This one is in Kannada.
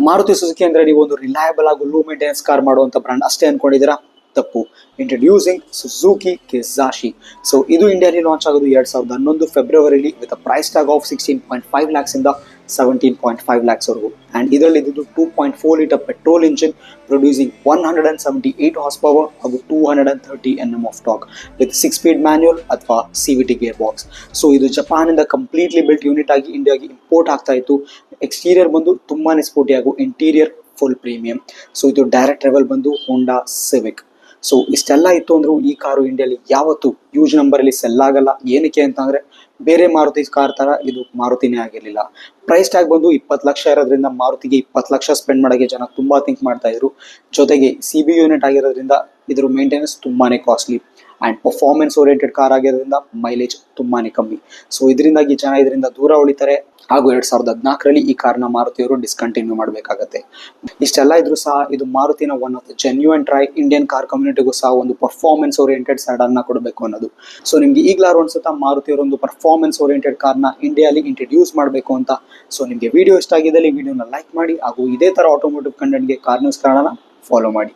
ಮಾರುತಿ ಸುಜುಕಿ ಅಂದ್ರೆ ನೀವು ಒಂದು ರಿಲಯಬಲ್ ಹಾಗೂ ಲೋ ಮೇಂಟೆನೆನ್ಸ್ ಕಾರ್ ಮಾಡುವಂತ ಬ್ರಾಂಡ್ ಅಷ್ಟೇ ಅನ್ಕೊಂಡಿದ್ದೀರಾ? ತಪ್ಪು. Introducing Suzuki ಕಿಜಾಶಿ. ಸೊ ಇದು ಇಂಡಿಯಾದಲ್ಲಿ ಲಾಂಚ್ ಆಗೋದು 2011 ಫೆಬ್ರವರಿಲಿ with price tag of 16.5 lakhs ಇಂದ 17.5 lakhs ವರೆಗೂ. ಅಂಡ್ ಇದರಲ್ಲಿ ಇದು 2.4 litre petrol engine producing 178 horse power ಹಾಗೂ 230 Nm of torque with 6 speed manual ಅಥವಾ CVT ಗೇರ್ ಬಾಕ್ಸ್. ಸೊ ಇದು ಜಪಾನಿಂದ ಕಂಪ್ಲೀಟ್ಲಿ ಬಿಲ್ಟ್ ಯೂನಿಟ್ ಆಗಿ ಇಂಡಿಯಾಗೆ ಇಂಪೋರ್ಟ್ ಆಗ್ತಾ ಇತ್ತು. ಎಕ್ಸ್ಟೀರಿಯರ್ ಬಂದು ತುಂಬಾನೇ ಸ್ಪೋರ್ಟಿ ಹಾಗೂ ಇಂಟೀರಿಯರ್ ಫುಲ್ ಪ್ರೀಮಿಯಂ. ಸೊ ಇದು ಡೈರೆಕ್ಟ್ ರೆವೆಲ್ ಬಂದು ಹೋಂಡಾ ಸಿವಿಕ್. ಸೊ ಇಷ್ಟೆಲ್ಲ ಇತ್ತು ಅಂದ್ರೂ ಈ ಕಾರು ಇಂಡಿಯಾಲಿ ಯಾವತ್ತು ಯೂಸ್ ನಂಬರಲ್ಲಿ ಸೆಲ್ ಆಗಲ್ಲ. ಏನಕ್ಕೆ ಅಂತಂದ್ರೆ ಬೇರೆ ಮಾರುತಿ ಕಾರ್ ತರ ಇದು ಮಾರುತಿನೇ ಆಗಿರಲಿಲ್ಲ. ಪ್ರೈಸ್ ಟ್ಯಾಗ್ ಬಂದು 20 ಲಕ್ಷ ಇರೋದ್ರಿಂದ ಮಾರುತಿಗೆ 20 ಲಕ್ಷ ಸ್ಪೆಂಡ್ ಮಾಡೋಕ್ಕೆ ಜನ ತುಂಬಾ ಥಿಂಕ್ ಮಾಡ್ತಾ ಇದ್ರು. ಜೊತೆಗೆ CB ಯೂನಿಟ್ ಆಗಿರೋದ್ರಿಂದ ಇದ್ರ ಮೇಂಟೆನೆನ್ಸ್ ತುಂಬಾನೇ costly and performance oriented car ಆಗಿರೋದ್ರಿಂದ ಮೈಲೇಜ್ ತುಂಬಾನೇ ಕಮ್ಮಿ. ಸೊ ಇದರಿಂದಾಗಿ ಜನ ಇದರಿಂದ ದೂರ ಉಳಿತಾರೆ ಹಾಗೂ 2014ರಲ್ಲಿ ಈ ಕಾರ್ನ ಮಾರುತಿಯವರು ಡಿಸ್ಕಂಟಿನ್ಯೂ ಮಾಡಬೇಕಾಗತ್ತೆ. ಇಷ್ಟೆಲ್ಲ ಇದ್ರೂ ಸಹ ಇದು ಮಾರುತಿನ one of the genuine try Indian car ಕಮ್ಯುನಿಟಿಗೂ ಸಹ ಒಂದು ಪರ್ಫಾರ್ಮೆನ್ಸ್ ಓರಿಯೆಂಟೆಡ್ ಸಡನ್ನ ಕೊಡಬೇಕು ಅನ್ನೋದು. ಸೊ ನಿಮ್ಗೆ ಈಗಲಾರು ಅನ್ಸುತ್ತಾ ಮಾರುತಿಯವರು ಒಂದು ಪರ್ಫಾರ್ಮೆನ್ಸ್ ಓರಿಯೆಂಟೆಡ್ ಕಾರ್ನ ಇಂಡಿಯಾಲಿ ಇಂಟ್ರೊಡ್ಯೂಸ್ ಮಾಡಬೇಕು ಅಂತ? ಸೊ ನಿಮಗೆ ವಿಡಿಯೋ ಇಷ್ಟ ಆಗಿದ್ದಲ್ಲಿ ವಿಡಿಯೋನ ಲೈಕ್ ಮಾಡಿ ಹಾಗೂ ಇದೇ ತರ ಆಟೋಮೋಟಿವ್ ಕಂಟೆಂಟ್ಗೆ ಕಾರ್ ನ್ಯೂಸ್ ಕನ್ನಡನ ಫಾಲೋ ಮಾಡಿ.